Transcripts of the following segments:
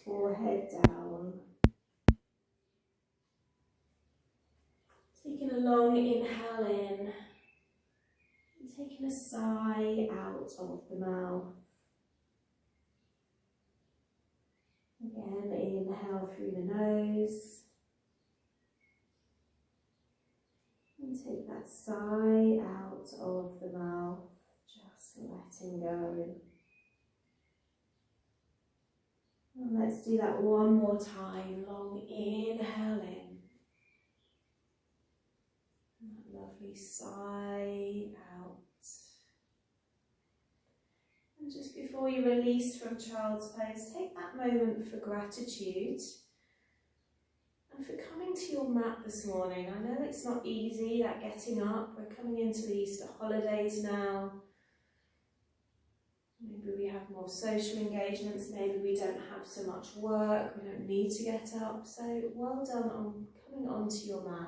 forehead down. Taking a long inhale in and taking a sigh out of the mouth. Again, inhale through the nose and take that sigh out of the mouth, just letting go. And let's do that one more time. Long inhale in. And that lovely sigh out. And just before you release from child's pose, take that moment for gratitude and for coming to your mat this morning. I know it's not easy, that getting up. We're coming into the Easter holidays now. Maybe we have more social engagements, maybe we don't have so much work, we don't need to get up. So well done on coming onto your mat.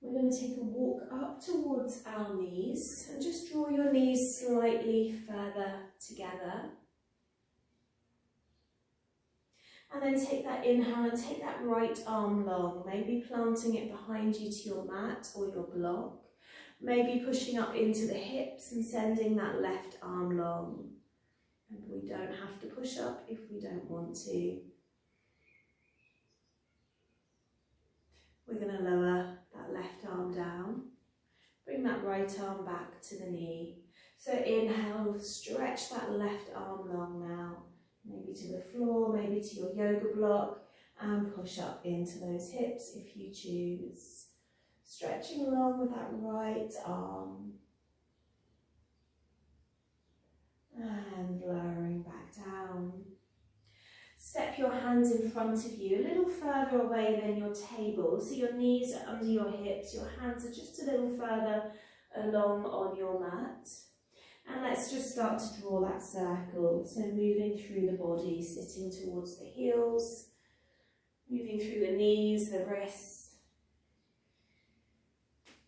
We're going to take a walk up towards our knees and just draw your knees slightly further together. And then take that inhale and take that right arm long, maybe planting it behind you to your mat or your block. Maybe pushing up into the hips and sending that left arm long. And we don't have to push up if we don't want to. We're going to lower that left arm down. Bring that right arm back to the knee. So inhale, stretch that left arm long now. Maybe to the floor, maybe to your yoga block, and push up into those hips if you choose. Stretching along with that right arm. And lowering back down. Step your hands in front of you, a little further away than your table. So your knees are under your hips, your hands are just a little further along on your mat. And let's just start to draw that circle. So moving through the body, sitting towards the heels, moving through the knees, the wrists.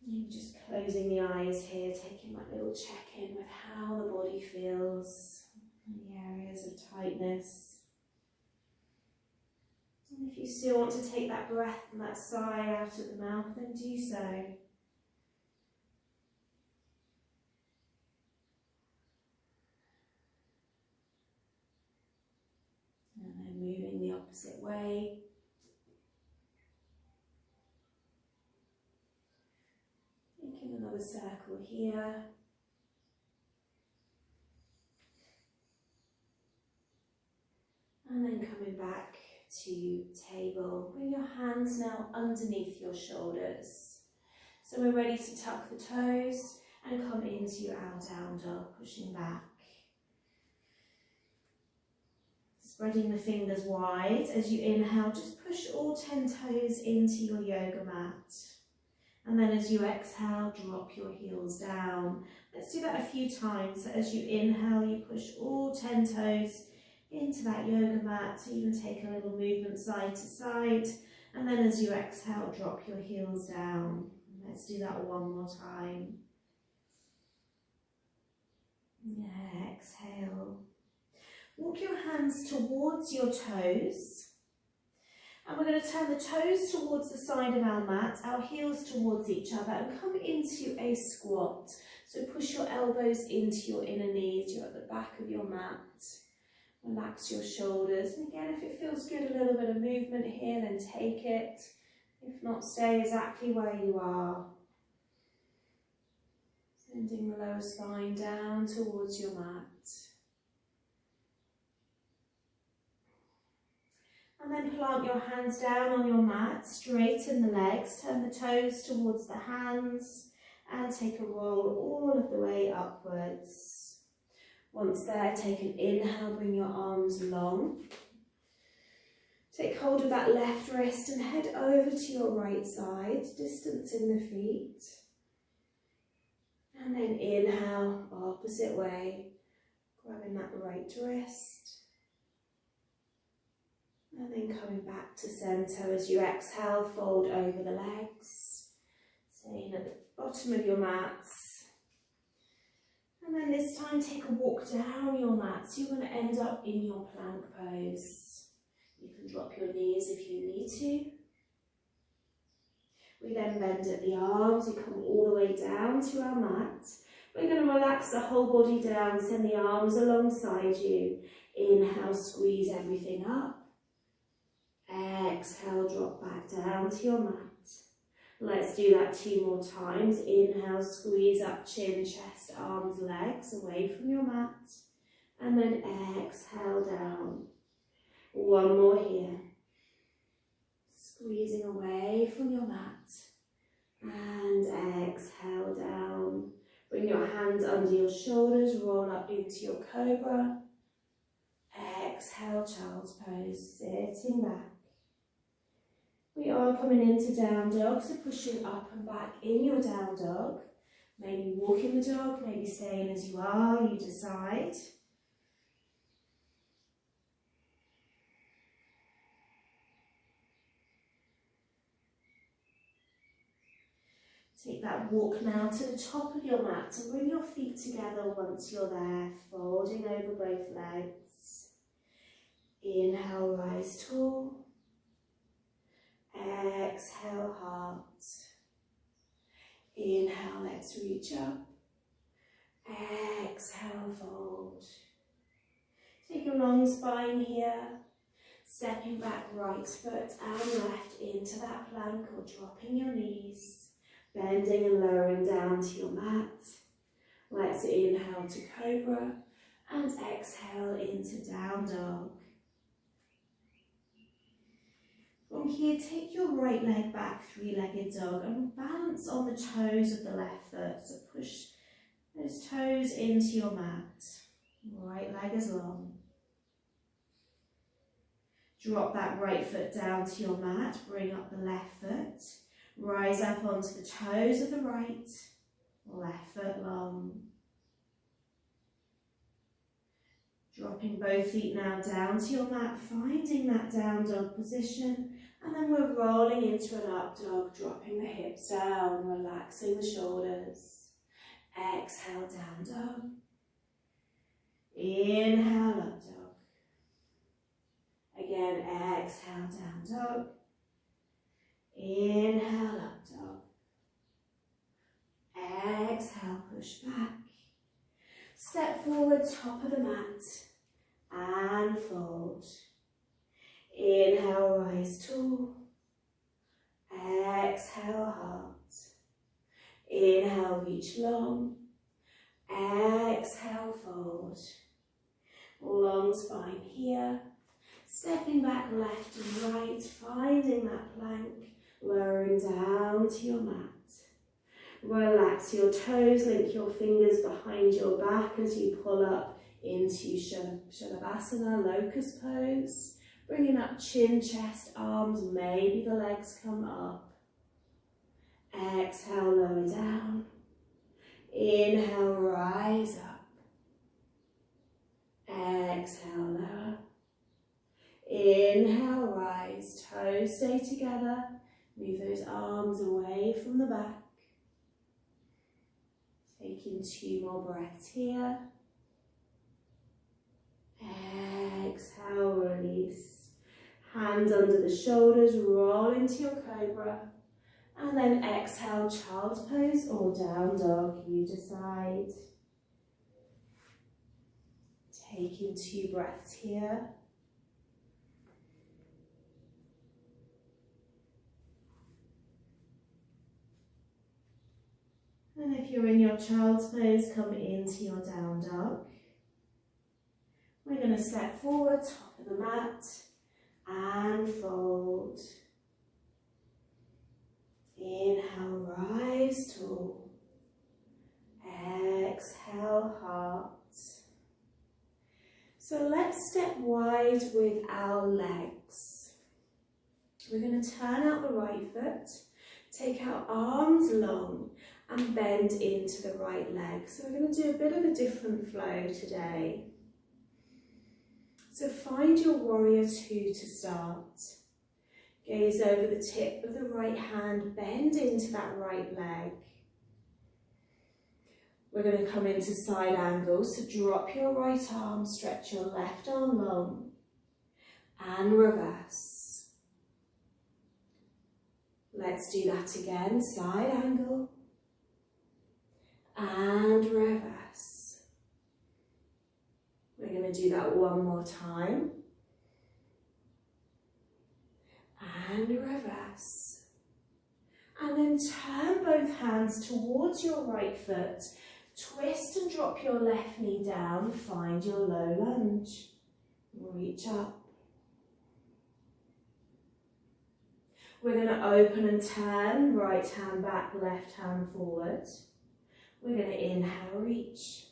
And just closing the eyes here, taking that little check-in with how the body feels, the areas of tightness. And if you still want to take that breath and that sigh out of the mouth, then do so. And then moving the opposite way. Making another circle here. And then coming back to table. Bring your hands now underneath your shoulders. So we're ready to tuck the toes and come into your our down dog, pushing back. Spreading the fingers wide as you inhale, just push all 10 toes into your yoga mat. And then as you exhale, drop your heels down. Let's do that a few times. So as you inhale, you push all 10 toes into that yoga mat. So even take a little movement side to side. And then as you exhale, drop your heels down. Let's do that one more time. Yeah, exhale. Walk your hands towards your toes. And we're going to turn the toes towards the side of our mat, our heels towards each other, and come into a squat. So push your elbows into your inner knees. You're at the back of your mat. Relax your shoulders. And again, if it feels good, a little bit of movement here, then take it. If not, stay exactly where you are. Sending the lower spine down towards your mat. And then plant your hands down on your mat, straighten the legs, turn the toes towards the hands, and take a roll all of the way upwards. Once there, take an inhale, bring your arms long. Take hold of that left wrist and head over to your right side, distancing the feet. And then inhale, opposite way, grabbing that right wrist. And then coming back to centre as you exhale, fold over the legs. Staying at the bottom of your mats. And then this time take a walk down your mat. So you're going to end up in your plank pose. You can drop your knees if you need to. We then bend at the arms, we come all the way down to our mat. We're going to relax the whole body down, send the arms alongside you. Inhale, squeeze everything up. Exhale, drop back down to your mat. Let's do that 2 more times. Inhale, squeeze up, chin, chest, arms, legs away from your mat. And then exhale down. 1 more here. Squeezing away from your mat. And exhale down. Bring your hands under your shoulders, roll up into your cobra. Exhale, child's pose, sitting back. We are coming into down dog, so pushing up and back in your down dog. Maybe walking the dog, maybe staying as you are, you decide. Take that walk now to the top of your mat and bring your feet together once you're there, folding over both legs. Inhale, rise tall. Exhale, heart. Inhale, let's reach up. Exhale, fold. Take a long spine here. Stepping back right foot and left into that plank or dropping your knees. Bending and lowering down to your mat. Let's inhale to cobra and exhale into down dog. From here, take your right leg back, 3-legged dog, and balance on the toes of the left foot. So push those toes into your mat. Right leg is long. Drop that right foot down to your mat, bring up the left foot. Rise up onto the toes of the right, left foot long. Dropping both feet now down to your mat, finding that down dog position. And then we're rolling into an up dog, dropping the hips down, relaxing the shoulders. Exhale, down dog. Inhale, up dog. Again, exhale, down dog. Inhale, up dog. Exhale, push back. Step forward, top of the mat. And fold. Inhale, rise tall. Exhale, heart. Inhale, reach long. Exhale, fold. Long spine here. Stepping back left and right, finding that plank. Lowering down to your mat. Relax your toes, link your fingers behind your back as you pull up into Shalabhasana, locust pose. Bringing up chin, chest, arms, maybe the legs come up. Exhale, lower down. Inhale, rise up. Exhale, lower. Inhale, rise, toes stay together. Move those arms away from the back. Taking 2 more breaths here. Exhale, release. Hands under the shoulders, roll into your cobra. And then exhale, child's pose or down dog, you decide. Taking 2 breaths here. And if you're in your child's pose, come into your down dog. We're going to step forward, top of the mat, and fold. Inhale, rise tall. Exhale, heart. So let's step wide with our legs. We're going to turn out the right foot, take our arms long, and bend into the right leg. So we're going to do a bit of a different flow today. So find your warrior 2 to start. Gaze over the tip of the right hand, bend into that right leg. We're going to come into side angle, so drop your right arm, stretch your left arm long, and reverse. Let's do that again, side angle, and reverse. We're going to do that one more time, and reverse. And then turn both hands towards your right foot. Twist and drop your left knee down, find your low lunge. Reach up. We're going to open and turn, right hand back, left hand forward. We're going to inhale, reach.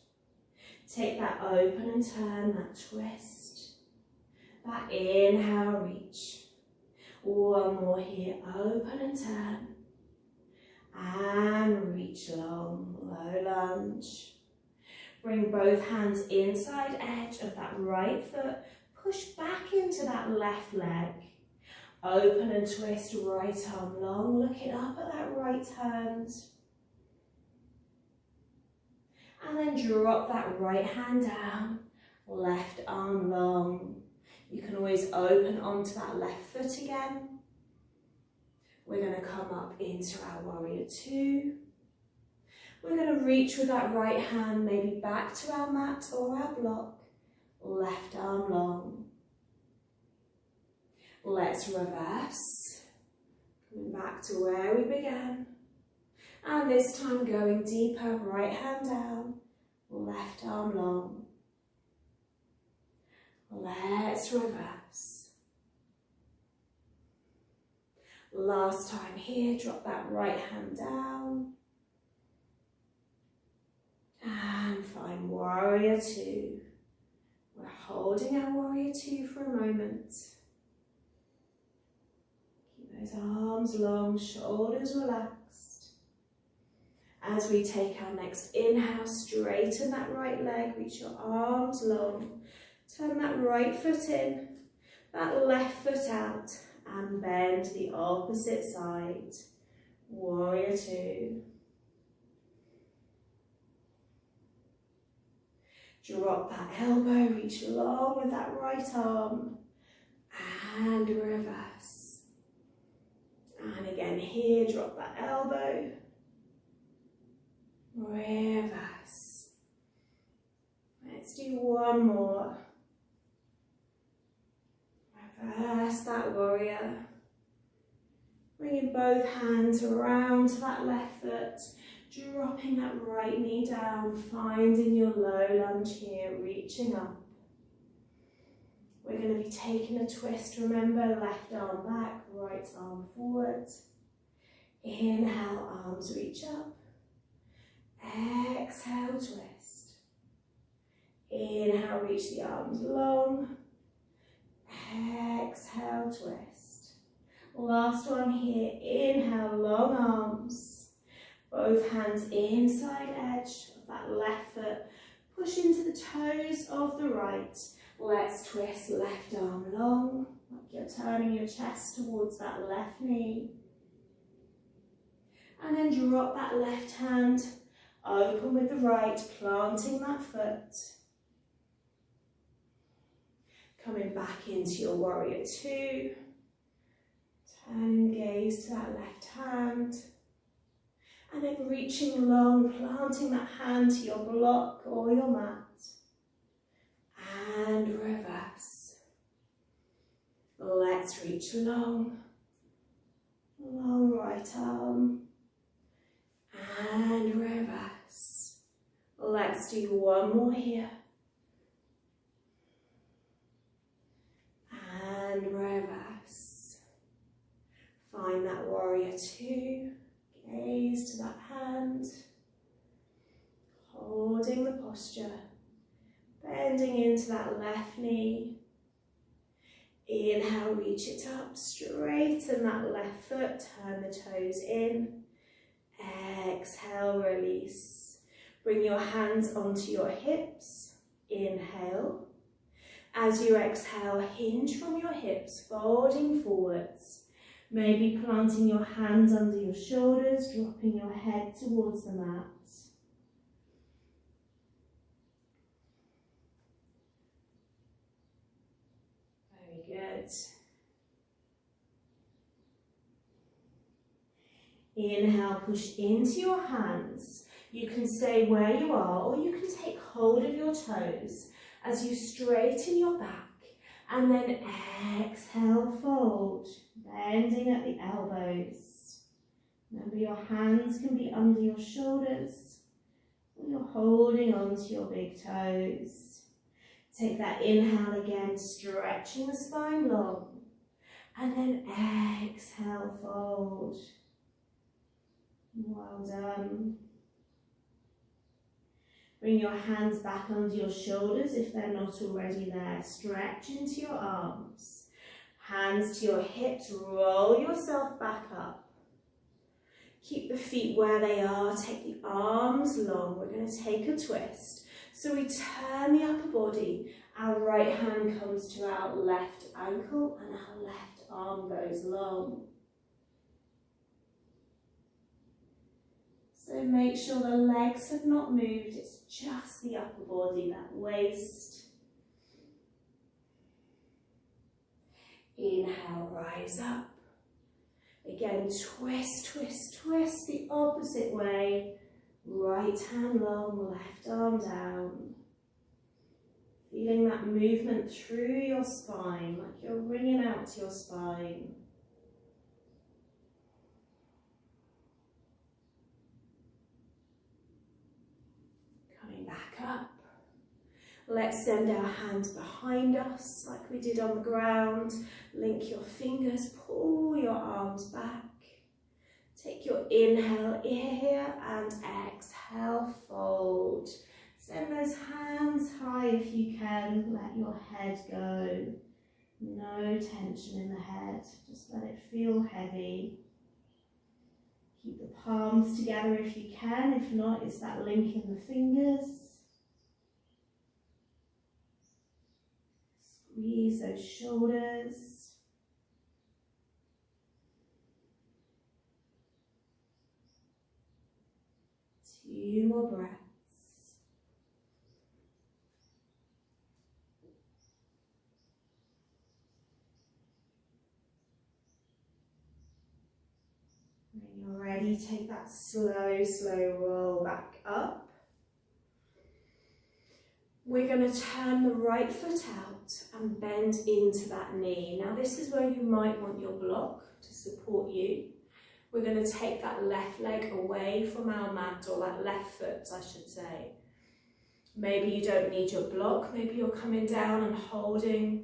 Take that open and turn, that twist. That inhale, reach. One more here, open and turn. And reach long, low lunge. Bring both hands inside edge of that right foot. Push back into that left leg. Open and twist, right arm long. Looking up at that right hand. And then drop that right hand down. Left arm long. You can always open onto that left foot again. We're going to come up into our warrior two. We're going to reach with that right hand, maybe back to our mat or our block. Left arm long. Let's reverse. Coming back to where we began. And this time going deeper, right hand down, left arm long. Let's reverse. Last time here, drop that right hand down. And find warrior two. We're holding our warrior two for a moment. Keep those arms long, shoulders relaxed. As we take our next inhale, straighten that right leg, reach your arms long. Turn that right foot in, that left foot out. And bend the opposite side. Warrior two. Drop that elbow, reach long with that right arm. And reverse. And again here, drop that elbow. Reverse. Let's do one more. Reverse that warrior. Bringing both hands around to that left foot, dropping that right knee down, finding your low lunge here, reaching up. We're going to be taking a twist, remember, left arm back, right arm forward. Inhale, arms reach up. Exhale, twist. Inhale, reach the arms long. Exhale, twist. Last one here, inhale, long arms. Both hands inside edge of that left foot. Push into the toes of the right. Let's twist, left arm long. Like you're turning your chest towards that left knee. And then drop that left hand, open with the right, planting that foot. Coming back into your warrior two. Turning the gaze to that left hand. And then reaching long, planting that hand to your block or your mat. And reverse. Let's reach long. Long right arm. And reverse. Let's do one more here. And reverse. Find that warrior two. Gaze to that hand. Holding the posture. Bending into that left knee. Inhale, reach it up. Straighten that left foot. Turn the toes in. Exhale, release. Bring your hands onto your hips. Inhale. As you exhale, hinge from your hips, folding forwards. Maybe planting your hands under your shoulders, dropping your head towards the mat. Inhale, push into your hands. You can stay where you are, or you can take hold of your toes as you straighten your back. And then exhale, fold, bending at the elbows. Remember, your hands can be under your shoulders, and you're holding onto your big toes. Take that inhale again, stretching the spine long. And then exhale, fold. Well done. Bring your hands back under your shoulders if they're not already there. Stretch into your arms. Hands to your hips, roll yourself back up. Keep the feet where they are, take the arms long. We're going to take a twist. So we turn the upper body. Our right hand comes to our left ankle and our left arm goes long. So make sure the legs have not moved, it's just the upper body, that waist. Inhale, rise up. Again, twist, twist, twist the opposite way. Right hand long, left arm down. Feeling that movement through your spine, like you're wringing out your spine. Back up. Let's send our hands behind us like we did on the ground. Link your fingers, pull your arms back. Take your inhale here and exhale, fold. Send those hands high if you can. Let your head go. No tension in the head, just let it feel heavy. Keep the palms together if you can, if not, it's that link in the fingers. Squeeze those shoulders. Two more breaths. When you're ready, take that slow, slow roll back up. We're going to turn the right foot out and bend into that knee. Now this is where you might want your block to support you. We're going to take that left leg away from our mat, or that left foot I should say. Maybe you don't need your block, maybe you're coming down and holding.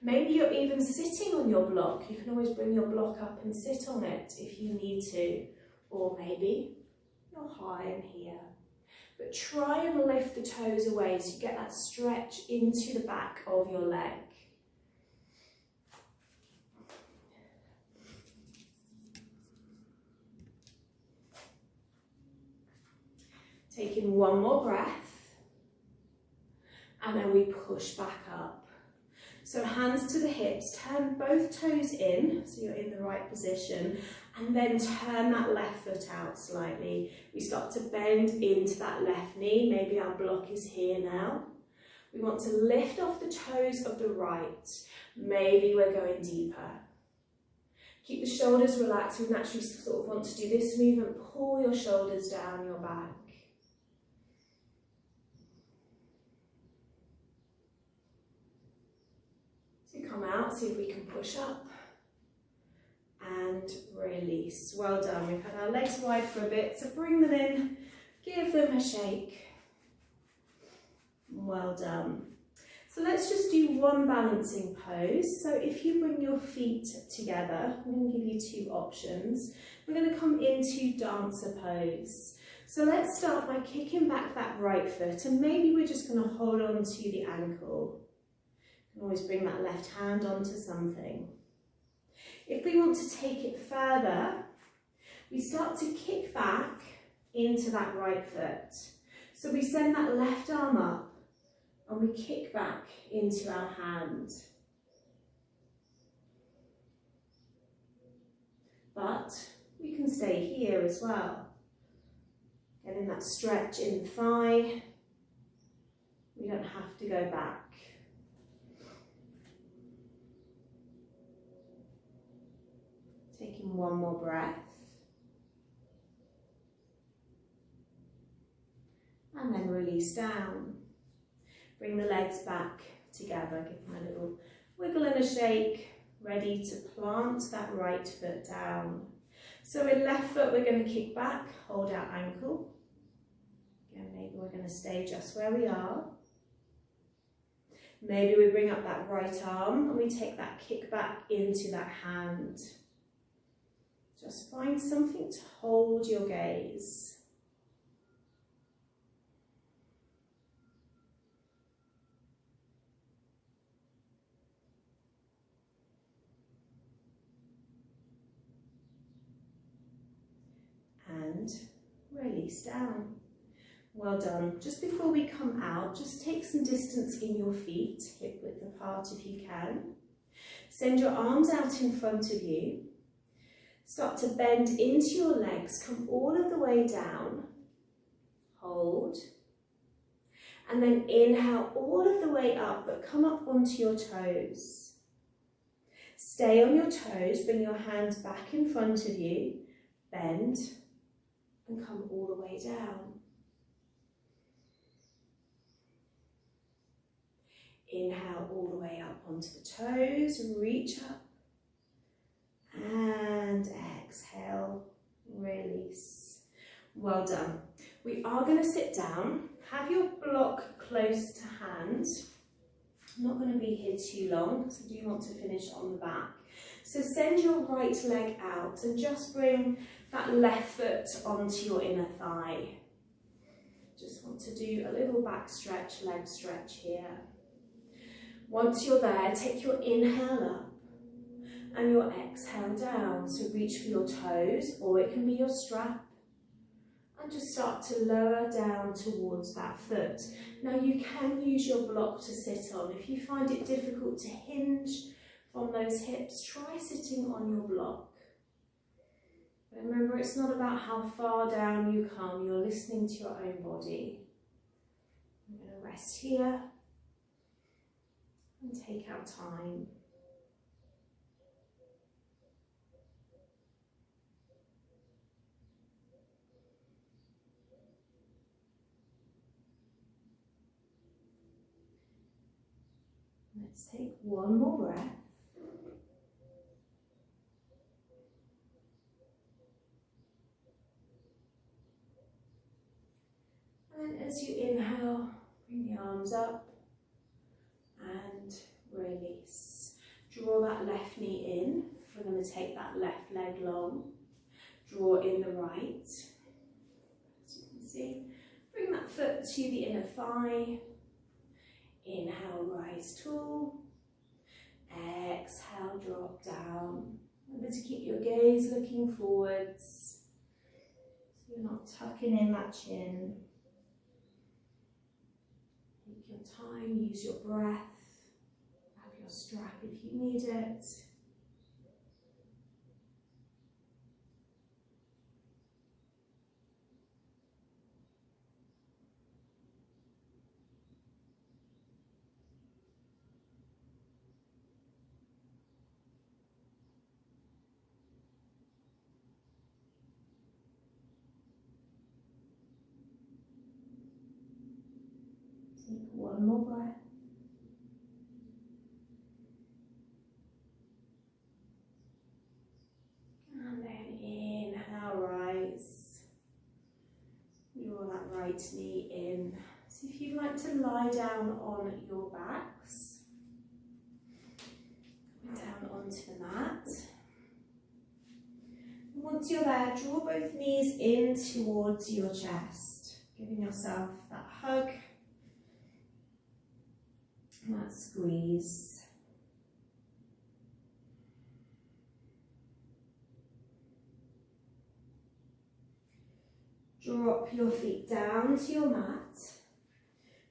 Maybe you're even sitting on your block. You can always bring your block up and sit on it if you need to. Or maybe you're high in here. But try and lift the toes away so you get that stretch into the back of your leg. Taking one more breath. And then we push back up. So hands to the hips, turn both toes in, so you're in the right position, and then turn that left foot out slightly. We start to bend into that left knee. Maybe our block is here now. We want to lift off the toes of the right. Maybe we're going deeper. Keep the shoulders relaxed. We naturally sort of want to do this movement. Pull your shoulders down your back. So come out, see if we can push up. And release. Well done. We've had our legs wide for a bit, so bring them in, give them a shake. Well done. So let's just do one balancing pose. So if you bring your feet together, I'm going to give you two options. We're going to come into dancer pose. So let's start by kicking back that right foot, and maybe we're just going to hold on to the ankle. You can always bring that left hand onto something. If we want to take it further, we start to kick back into that right foot. So we send that left arm up and we kick back into our hand. But we can stay here as well. Getting that stretch in the thigh. We don't have to go back. taking one more breath. And then release down. Bring the legs back together, give them a little wiggle and a shake, ready to plant that right foot down. So with left foot, we're going to kick back, hold our ankle. Again, maybe we're going to stay just where we are. Maybe we bring up that right arm and we take that kick back into that hand. Just find something to hold your gaze. And release down. Well done. Just before we come out, just take some distance in your feet, hip width apart if you can. Send your arms out in front of you. Start to bend into your legs, come all of the way down. Hold. And then inhale all of the way up, but come up onto your toes. Stay on your toes, bring your hands back in front of you, bend, and come all the way down. Inhale all the way up onto the toes, reach up, and exhale, release. Well done. We are going to sit down, have your block close to hand. I'm not going to be here too long, because I do want to finish on the back. So send your right leg out and just bring that left foot onto your inner thigh. Just want to do a little back stretch, leg stretch here. Once you're there, take your inhale up and your exhale down. So reach for your toes, or it can be your strap. And just start to lower down towards that foot. Now you can use your block to sit on. If you find it difficult to hinge from those hips, try sitting on your block. But remember, it's not about how far down you come, you're listening to your own body. I'm going to rest here and take our time. Let's take one more breath. And as you inhale, bring the arms up and release. Draw that left knee in. We're going to take that left leg long. Draw in the right. As you can see, bring that foot to the inner thigh. Inhale, rise tall. Exhale, drop down. Remember to keep your gaze looking forwards, so you're not tucking in that chin. Take your time, use your breath. Grab your strap if you need it. Take one more breath. And then inhale, rise. Draw that right knee in. So if you'd like to lie down on your backs, come down onto the mat. And once you're there, draw both knees in towards your chest, giving yourself that hug. That squeeze. Drop your feet down to your mat.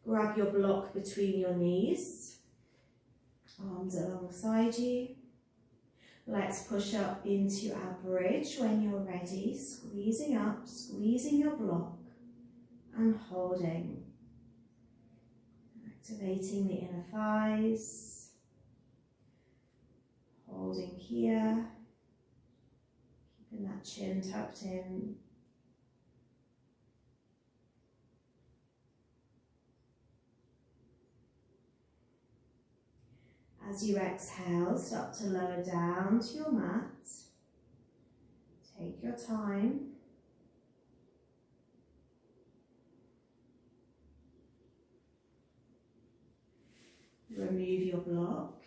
Grab your block between your knees. Arms alongside you. Let's push up into our bridge when you're ready. Squeezing up, squeezing your block and holding. Activating the inner thighs, holding here, Keeping that chin tucked in. As you exhale, start to lower down to your mat. Take your time. Remove your block.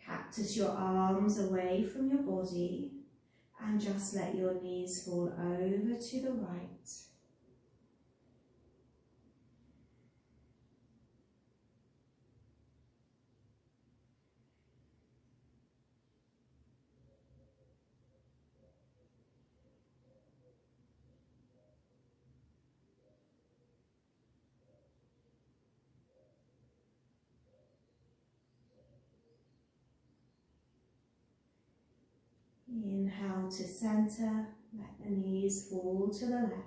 Cactus your arms away from your body and just let your knees fall over to the right. Inhale to center, let the knees fall to the left.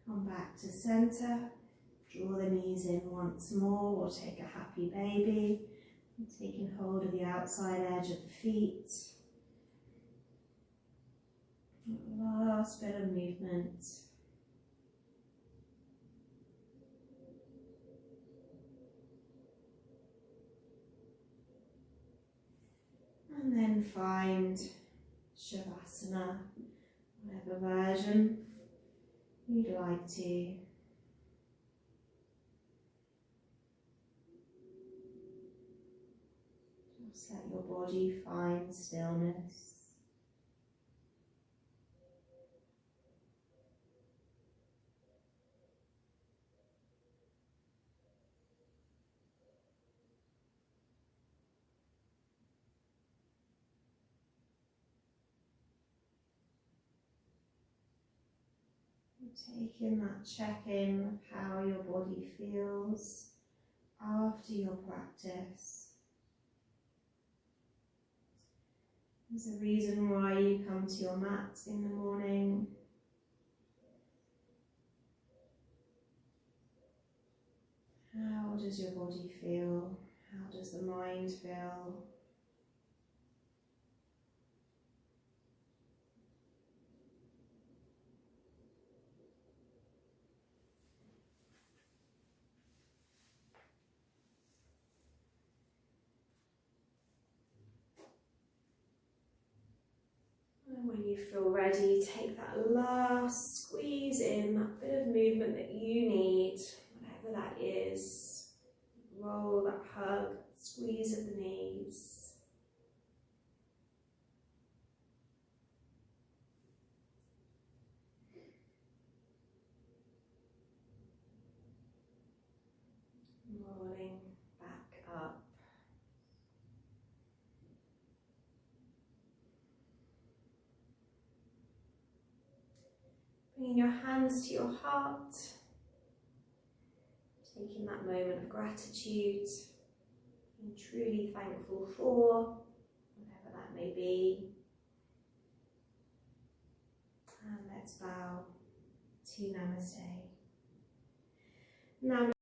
Come back to center, draw the knees in once more, or take a happy baby, taking hold of the outside edge of the feet. Last bit of movement. And then find Shavasana, whatever version you'd like to. Just let your body find stillness. Taking that check-in of how your body feels after your practice. There's a reason why you come to your mat in the morning. How does your body feel? How does the mind feel? And when you feel ready, take that last squeeze in, that bit of movement that you need, whatever that is. Roll, that hug, squeeze at the knees. Rolling back up. Bringing your hands to your heart, taking that moment of gratitude, being truly thankful for whatever that may be. And let's bow to Namaste. Namaste.